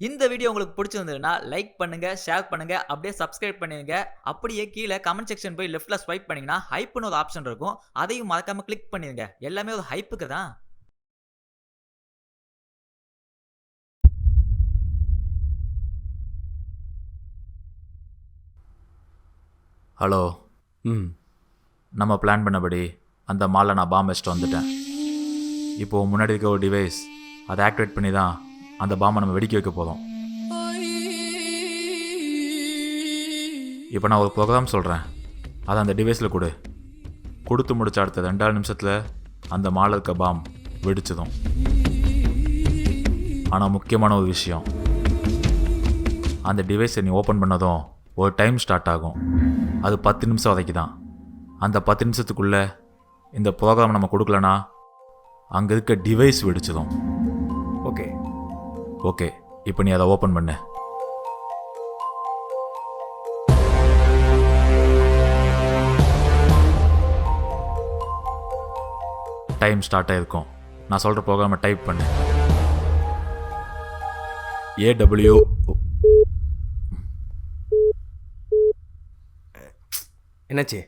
இந்த வீடியோ உங்களுக்கு பிடிச்சிருந்ததுன்னா லைக் பண்ணுங்க, ஷேர் பண்ணுங்க, அப்படியே சப்ஸ்கிரைப் பண்ணிடுங்க. அப்படியே கீழே கமெண்ட் செக்ஷன் போய் லெஃப்ட்ல ஸ்வைப் பண்ணீங்கன்னா ஹைப்னு ஒரு ஆப்ஷன் இருக்கும். அதையும் மறக்காம கிளிக் பண்ணிடுங்க. எல்லாமே ஒரு ஹைப்புக்கு தான். ஹலோ. நம்ம பிளான் பண்ணபடி அந்த மாலில் நான் பாம்பு வச்சுட்டு வந்துட்டேன். இப்போது முன்னாடி இருக்க ஒரு டிவைஸ் அதை ஆக்டிவேட் பண்ணி தான் அந்த பாம்பை நம்ம வெடிக்க வைக்க போகிறோம். இப்போ நான் ஒரு ப்ரோக்ராம் சொல்கிறேன், அதை அந்த டிவைஸில் கொடுத்து முடிச்ச அடுத்த 2 நிமிஷத்தில் அந்த மாலில் இருக்க பாம் வெடிச்சதும். ஆனால் முக்கியமான ஒரு விஷயம், அந்த டிவைஸை நீ ஓப்பன் பண்ணதும் ஒரு டைம் ஸ்டார்ட் ஆகும். அது 10 நிமிஷம் வரைக்கும் தான். அந்த 10 நிமிஷத்துக்குள்ளே இந்த ப்ரோக்ராம் நம்ம கொடுக்கலனா அங்கே இருக்க டிவைஸ் வெடிச்சதும். ஓகே, இப்போ நீ அதை ஓப்பன் பண்ணு. டைம் ஸ்டார்ட் ஆகிருக்கும். நான் சொல்கிற ப்ரோக்ராமை டைப் பண்ணு. AW. என்னாச்சு?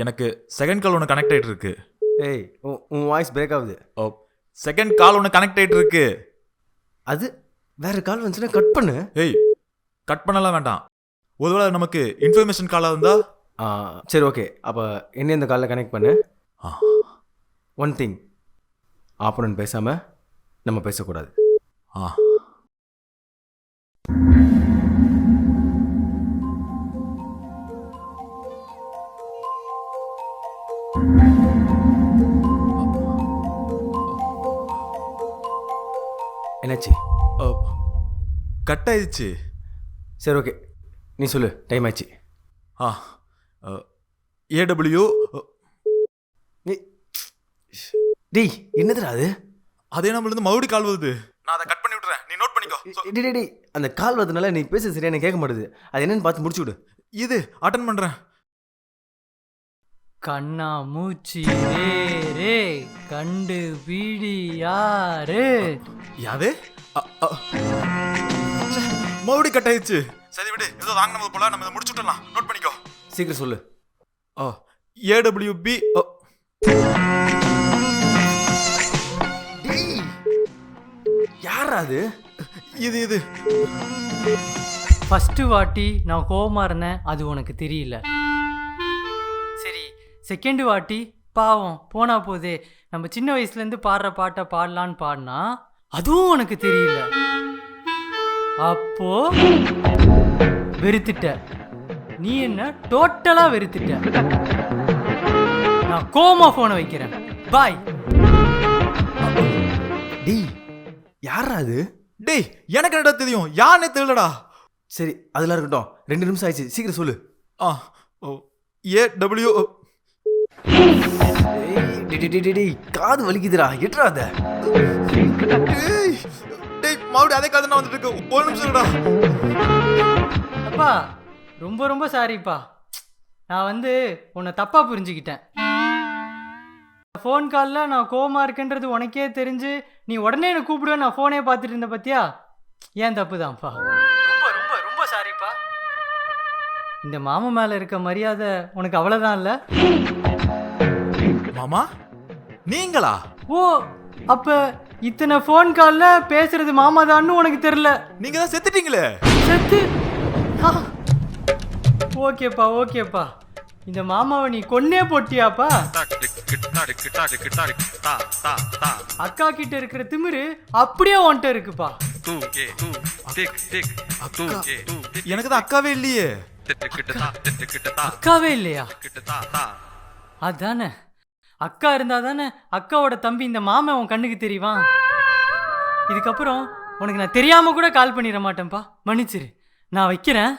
எனக்கு செகண்ட் கால் ஒன்று கனெக்ட் ஆகிட்டு இருக்கு. ஏய், உன் வாய்ஸ் பிரேக் ஆகுது. செகண்ட் கால் ஒன்று கனெக்ட் ஆகிட்டு இருக்கு. அது வேற கால் வந்துச்சுன்னா கட் பண்ணு. ஏய், கட் பண்ணலாம் வேண்டாம். ஒருவேளை நமக்கு இன்ஃபர்மேஷன் காலாக இருந்தா? சரி, ஓகே. அப்போ என்ன இந்த காலில் கனெக்ட் பண்ணு. ஒன் திங், ஆப்போனன்ட் பேசாமல் நம்ம பேசக்கூடாது. என்னாச்சு? கட் ஆயிடுச்சு. சரி, ஓகே, நீ சொல்லு. டைம் ஆயிடுச்சு. AW. டேய், என்னதுடா அது? அதே நம்மளது மறுபடி கால் வருது. நான் அதை கட் பண்ணி விட்டுறேன், நீ நோட் பண்ணிக்கோ. டேய், அந்த கால் வரதுனால நீ பேச சரியா எனக்கு கேட்க மாட்டுது. அது என்னன்னு பார்த்து முடிச்சு விடு. இது அட்டன் பண்ணுறேன். கண்ணா மூச்சி ரே கண்டு பீடி யாரு? யாது? மறுபடி கட் ஆயிடுச்சு. சரி விடு, ஏதோ வாங்கினது போல நம்ம இதை முடிச்சு விட்டுலாம். நோட் பண்ணிக்கோ. சீக்கிரம் சொல்லு. AWB. யாரா அது? இது ஃபஸ்ட்டு வாட்டி நான் கோவமா இருந்தேன், அது உனக்கு தெரியல. சரி, செகண்ட் வாட்டி பாவம் போனா போதே நம்ம சின்ன வயசுலேருந்து பாடுற பாட்டை பாடலான்னு பாடினா அதுவும் உனக்கு தெரியல. அப்போ வெறுத்துட்ட. நீ என்ன டோட்டலா வெறுத்துட்ட. நான் கோவமா போனை வைக்கிறேன். பாய். டேய், யாரா அது? டேய், எனக்கு என்னடா தெரியும், யாருன்னே தெரியலடா. சரி, அதெல்லாம் இருக்கட்டும். 2 நிமிஷம் ஆயிடுச்சு, சீக்கிரம் சொல்லு. AW. டேய், காது வலிக்குதுடா, எட்ரா அத. டேய், மறுபடியும் அதே காது நான் வந்துட்டு இருக்கு. ஒரு நிமிஷம் இருடா. அப்பா, ரொம்ப ரொம்ப சாரிப்பா. நான் உன்னை தப்பாக புரிஞ்சுக்கிட்டேன். ஃபோன் காலில் நான் கோவமா இருக்கேன்றது உனக்கே தெரிஞ்சு நீ உடனே என்னை கூப்பிடுவேன் நான் ஃபோனே பார்த்துட்டு இருந்த பார்த்தியா? ஏன் தப்பு தான்ப்பா. ரொம்ப ரொம்ப ரொம்ப சாரிப்பா. இந்த மாமா மேலே இருக்க மரியாதை உனக்கு அவ்வளோதான் இல்லை? மாமா நீங்களா? ஓ, அப்போ இத்தனை ஃபோன் காலில் பேசுறது மாமா தான்னு உனக்கு தெரில. நீங்க தான் செத்துட்டீங்களே. செத்து? ஓகேப்பா. இந்த மாமாவை நீ கொன்னே போட்டியாப்பா? அக்கா கிட்ட இருக்கிற திமிரு அப்படியே உன்கிட்ட இருக்குப்பா. எனக்கு தான் அக்காவே இல்லையே. அக்காவே இல்லையா? அதானே, அக்கா இருந்தா தானே அக்காவோட தம்பி இந்த மாமன் உன் கண்ணுக்கு தெரியுமா? இதுக்கப்புறம் உனக்கு நான் தெரியாம கூட கால் பண்ணிட மாட்டேன்ப்பா. மன்னிச்சிரு, நான் வைக்கிறேன்.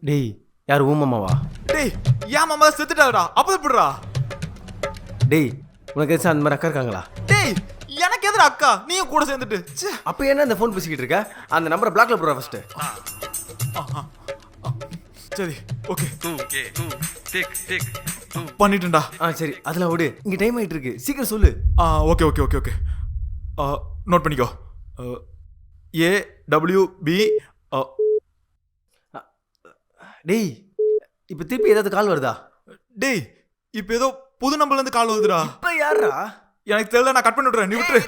டேய், யார் ஊ மாமாவா? டேய், ஏன் மாமா செத்துட்டாடா? அப்ப எப்படிடா? டேய், உனக்கு எதாச்சும் அந்த மாதிரி அக்கா இருக்காங்களா? டேய், எனக்கு எதிர அக்கா, நீயும் கூட சேர்ந்துட்டு. அப்போ என்ன இந்த ஃபோன் பேசிக்கிட்டு இருக்க? அந்த நம்பரை பிளாக்ல போடுற ஃபர்ஸ்ட். சரி, ஓகே. பண்ணிட்டேன்டா. சரி, அதெல்லாம் விடு. இங்க டைம் ஆயிட்டு இருக்கு, சீக்கிரம் சொல்லு. ஓகே. நோட் பண்ணிக்கோ. AWB. டேய் இப்போ திருப்பி ஏதாவது கால் வருதா? டேய் இப்போ ஏதோ புது நம்பர்லேருந்து கால் வருதுடா. இப்போ யாரா? எனக்கு தெரியல, நான் கட் பண்ணி விட்றேன், நீ விட்டுரு.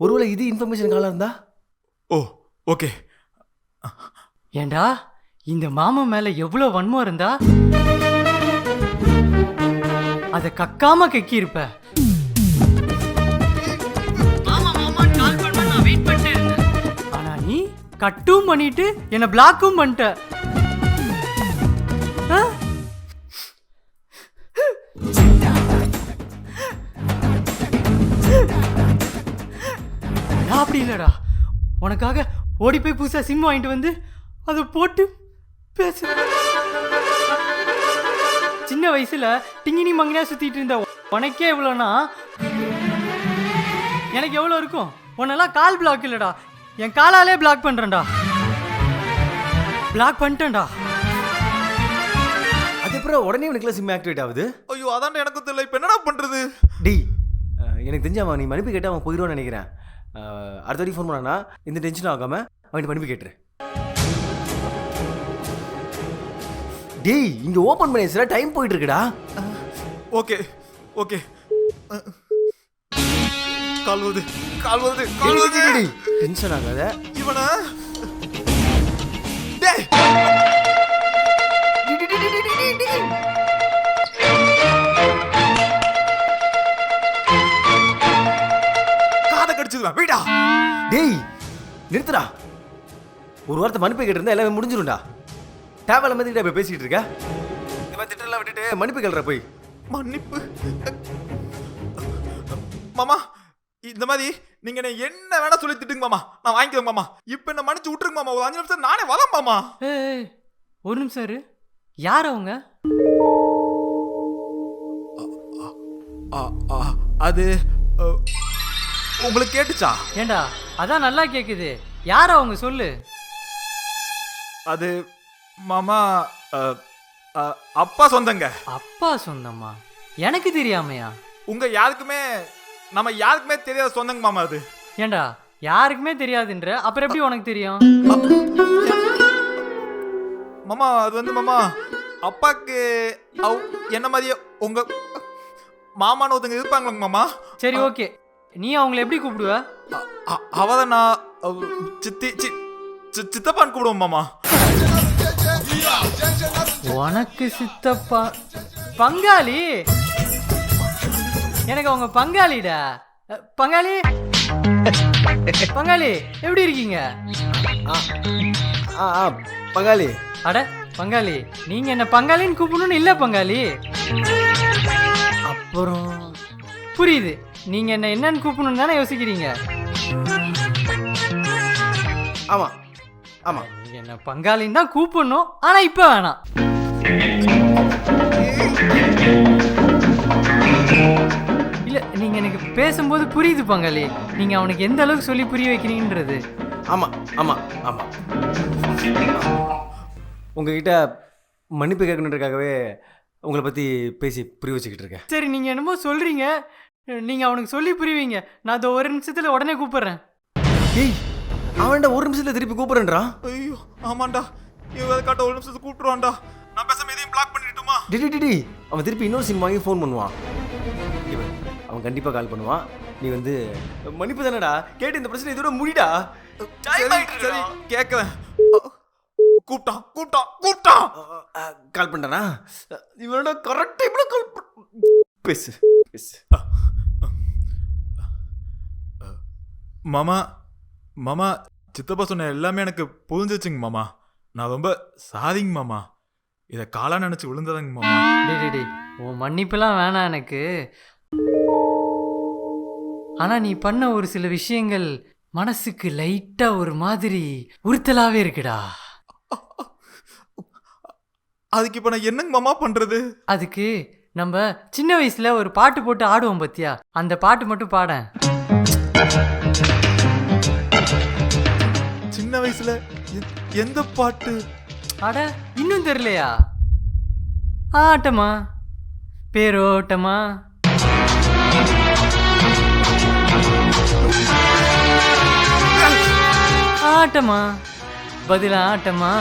ஒருவேளை இது இன்ஃபர்மேஷன் காலாக இருந்தா? ஓ ஓகே. ஏண்டா இந்த மாமன் மேல எவ்வளோ வன்மம் இருந்தா அதை கக்காம கக்கி இருப்ப. ஆனா நீ கட்டும் பண்ணிட்டு என்ன பிளாக்கும் பண்ணிட்ட. நான் அப்படி இல்லடா, உனக்காக ஓடி போய் புதுசா சிம் வாங்கிட்டு வந்து அதை போட்டு பேசு. சின்ன வயசுல டிங்கினி மங்கினா சுத்திட்டு இருந்த உனக்கே எவ்வளோனா எனக்கு எவ்வளோ இருக்கும்? உன்னெல்லாம் கால் பிளாக் இல்லடா, என் காலாலே பிளாக் பண்றேன்டா. பிளாக் பண்ணிட்டேன்டா. அது அப்புறம் உடனே உனக்குலாம் சிம் ஆக்டிவேட் ஆகுது? ஐயோ அதான் எனக்கு தெரியல, இப்போ என்னடா பண்றது? டேய் எனக்கு தெரிஞ்ச அவன் நீ மன்னிப்பு கேட்டால் அவன் போயிடுவான்னு நினைக்கிறேன். அடுத்த வரைக்கும் ஃபோன் பண்ணானா இந்த டென்ஷன் ஆகாமல் அவன் மன்னிப்பு கேட்டுரு. டேய் இங்க ஓபன் பண்ணி டைம் போயிட்டு இருக்குடா. Okay okay. கால் வருது கால் வருது கால் வருது. டேய் டென்ஷன் ஆகாத. இவனா டேய் காதை கடிச்சுடுவேன் வீடா. டேய் நிறுத்துடா. ஒரு வாரத்தை மன்னிப்பு கேட்டிருந்தா எல்லாமே முடிஞ்சிரும்டா. தேவையில்ல மாதிரி இப்போ பேசிக்கிட்டு இருக்க. இந்த மாதிரி திட்டெல்லாம் விட்டுட்டு மன்னிப்பு கேள்ற போய். மன்னிப்பு மாமா, இந்த மாதிரி நீங்க என்ன வேணா சொல்லி திட்டுங்க மாமா, நான் வாங்கிக்கிறேன் மாமா. இப்ப என்ன மன்னிச்சு விட்டுருங்க மாமா, ஒரு 5 நிமிஷம் நானே வரேன் மாமா. ஏய் ஒரு நிமிஷம் இரு. யார் அவங்க? அது உங்களுக்கு கேட்டுச்சா? ஏண்டா அதான் நல்லா கேக்குது. யார் அவங்க சொல்லு. அது மாமா அப்பா சொந்தங்க. அப்பா சொந்தமா? எனக்கு தெரியாமையா? உங்க யாருக்குமே நம்ம யாருக்குமே தெரியாத சொந்தங்க மாமா அது. ஏண்டா யாருக்குமே தெரியாதுன்ற அப்புறம் எப்படி உனக்கு தெரியும்? மாமா அது வந்து மாமா அப்பாக்கு என்ன மாதிரியே உங்க மாமான்னு ஒருத்தங்க இருப்பாங்களா மாமா. சரி ஓகே, நீ அவங்கள எப்படி கூப்பிடுவ? அவத நான் சித்தி சித்தப்பான்னு கூப்பிடுவோம் மாமா. உனக்கு சித்தப்பா பங்காளி? எனக்கு அவங்க பங்காளிடா. பங்காளி பங்காளி எப்படி இருக்கீங்க? பங்காளி. அட பங்காளி, நீங்க என்ன பங்காளின்னு கூப்பிடணும்னு இல்ல பங்காளி. அப்புறம் புரியுது, நீங்க என்ன என்னன்னு கூப்பிடணும் தானே யோசிக்கிறீங்க. ஆமா ஆமா, என்ன பங்காளின்னு தான் கூப்பிடணும், ஆனா இப்ப வேணாம். இல்ல நீங்க எனக்கு பேசும்போது புரியுது பங்காளி, நீங்க அவனுக்கு எந்த அளவுக்கு சொல்லி புரிய வைக்கிறீங்கன்றது. ஆமா ஆமா ஆமா, உங்ககிட்ட மன்னிப்பு கேட்கணுன்றதுக்காகவே உங்களை பத்தி பேசி புரிய வச்சுக்கிட்டு இருக்கேன். சரி நீங்க என்னமோ சொல்றீங்க, நீங்க அவனுக்கு சொல்லி புரிவீங்க. நான் அதை ஒரு நிமிஷத்துல உடனே கூப்பிடுறேன். ஏய் அவன்டா ஒரு நிமிஷத்துல திருப்பி கூப்பிடுறான்டா. ஐயோ ஆமாண்டா, இவன் காட்ட ஒரு நிமிஷத்துக்கு கூப்பிட்டுருவான்டா. நான் பேசாம எதையும் பிளாக் பண்ணிட்டுமா? டிடி அவன் திருப்பி இன்னொரு சிம் வாங்கி ஃபோன் பண்ணுவான். அவன் கண்டிப்பா கால் பண்ணுவான். நீ வந்து மன்னிப்பு தானடா கேட்டு இந்த பிரச்சனை இதோட முடிடா. சரி கேட்கறேன். கூப்பிட்டான் கால் பண்ணானா? இவனோட கரெக்ட் டைம்ல கால் பேசு பேசு. மாமா மாமா சித்தப்பா சொன்ன எல்லாமே எனக்கு புரிஞ்சிச்சுங்க மாமா. நான் ரொம்ப சாரிங்க மாமா, இதை காலா நினைச்சு விழுந்ததாங்க மாமா. டேய் உன் மன்னிப்புலாம் வேணாம் எனக்கு. ஆனா நீ பண்ண ஒரு சில விஷயங்கள் மனசுக்கு லைட்டா ஒரு மாதிரி உறுத்தலாவே இருக்குடா. அதுக்கு இப்ப நான் என்னங்க மாமா பண்றது? அதுக்கு நம்ம சின்ன வயசுல ஒரு பாட்டு போட்டு ஆடுவோம் பத்தியா, அந்த பாட்டு மட்டும் பாட. சின்ன வயசுல எந்த பாட்டு? அட இன்னும் தெரியலையா? ஆட்டமா பேரோட்டமா. ஆட்டமா பதிலா ஆட்டமா.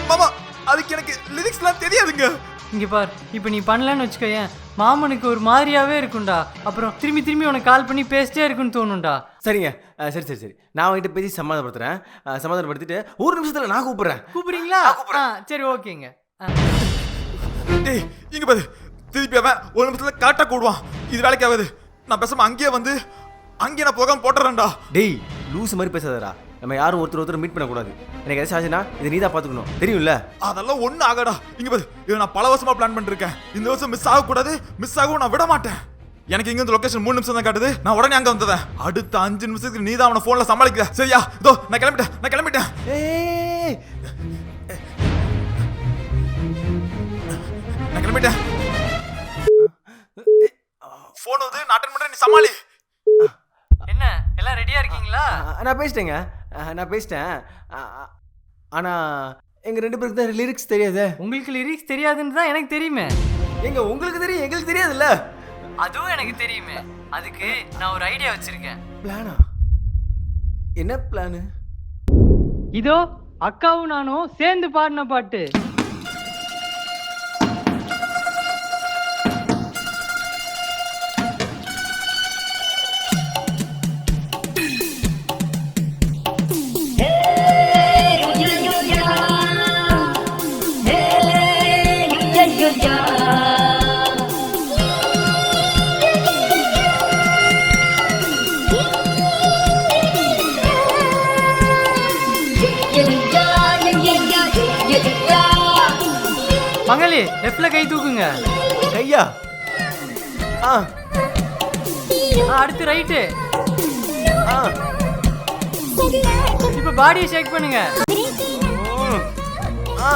மாமா அதுக்கு எனக்கு லிரிக்ஸ்லாம் தெரியாதுங்க. இங்க பார், இப்போ நீ பண்ணலன்னு வச்சுக்கோயேன், மாமனுக்கு ஒரு மாதிரியாவே இருக்கும்டா. அப்புறம் திரும்பி திரும்பி உனக்கு கால் பண்ணி பேசிட்டே இருக்குன்னு தோணும்டா. சரிங்க, சரி சரி சரி, நான் அவன்கிட்ட பேசி சமாதானப்படுத்துறேன். சமாதானப்படுத்திட்டு ஒரு நிமிஷத்துல நான் கூப்பிடுறேன். கூப்பிடுறீங்களா? சரி ஓகேங்க. டேய் இங்க பாரு, திருப்பி அவன் ஒரு நிமிஷத்துல காட்டா கூடுவான். இது வேலைக்கு ஆகாது. நான் பேசாம அங்கேயே வந்து அங்கேயே நான் ப்ரோக்ராம் போட்டுறேன்டா. டேய் லூஸ் மாதிரி பேசாதடா. நம்ம யாரும் ஒருத்தர் மீட் பண்ணக்கூடாது. எனக்கு எதாச்சும் ஆச்சுன்னா இதை நீ தான் பார்த்துக்கணும், தெரியும்ல? அதெல்லாம் ஒன்றும் ஆகாடா. இங்க பாரு, இதை நான் பல வருஷமா பிளான் பண்ணிருக்கேன். இந்த வருஷம் மிஸ் ஆகக்கூடாது. மிஸ் ஆகவும் நான் விட மாட்டேன். எனக்கு இங்க இந்த லொகேஷன் 3 நிமிஷம் தான் காட்டுது. நான் உடனே அங்க வந்தேன். அடுத்த 5 நிமிஷத்துக்கு நீ தான் அவனை போன்ல சமாளிக்கிற. சரியா? இதோ நான் கிளம்பிட்டேன். ஏய் நான் கிளம்பிட்டேன். போன் வந்து நான் அட்டெண்ட் பண்றேன், நீ சமாளி. என்ன எல்லாம் ரெடியா இருக்கீங்களா? நான் பேசிட்டேங்க. நான் பேசிட்டேன். ஆனால் எங்கள் 2 பேருக்கு தான் லிரிக்ஸ் தெரியாது. உங்களுக்கு லிரிக்ஸ் தெரியாதுன்னு தான் எனக்கு தெரியுமே. எங்க உங்களுக்கு தெரியும், எங்களுக்கு தெரியாதுல்ல? அதுவும் எனக்கு தெரியுமே. அதுக்கு நான் ஒரு ஐடியா வச்சிருக்கேன். பிளானா? என்ன பிளானு? இதோ அக்காவும் நானும் சேர்ந்து பாடின பாட்டு. பங்காளி லெஃப்ட்ல கை தூக்குங்க. கையா? அடுத்து ரைட்டு. ஆ இப்ப பாடியை ஷேக் பண்ணுங்க. ஆ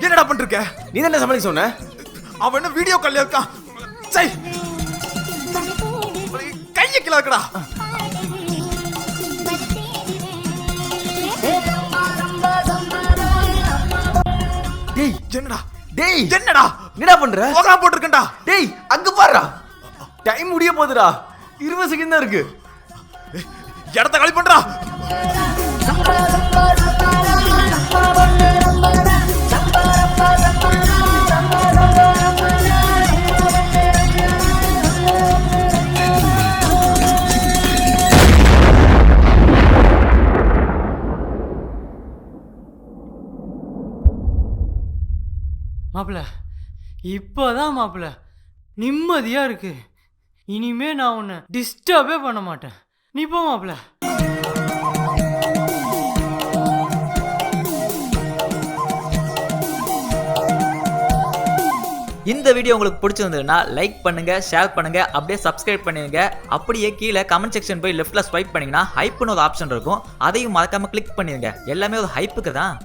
என்னடா பண்ணிருக்க? நீ தானே சமாளிக்க சொன்ன? அவன் என்ன வீடியோ கால்ல இருக்கான்? சை கையை கீழ வைக்கடா. டேய் என்னடா? டேய் என்னடா பண்ற? ப்ரோக்ராம் போட்டுருக்கேன்டா. டேய் அங்க பாருடா, டைம் முடிய போகுதுடா. 20 செகண்ட் தான் இருக்கு. இடத்த காலி பண்றா. மாப்பிள்ள இப்போதான் மாப்பிள்ள நிம்மதியா இருக்கு. இனிமே நான் உன்னை டிஸ்டர்பே பண்ண மாட்டேன். நீ போ மாப்பிள்ள. இந்த வீடியோ உங்களுக்கு பிடிச்சிருந்ததுன்னா லைக் பண்ணுங்க, ஷேர் பண்ணுங்க, அப்படியே சப்ஸ்கிரைப் பண்ணிடுங்க. அப்படியே கீழே கமெண்ட் செக்ஷன் போய் லெஃப்ட்ல ஸ்வைப் பண்ணீங்கன்னா ஹைப்னு ஒரு ஆப்ஷன் இருக்கும், அதையும் மறக்காம கிளிக் பண்ணிடுங்க. எல்லாமே ஒரு ஹைப்புக்கு தான்.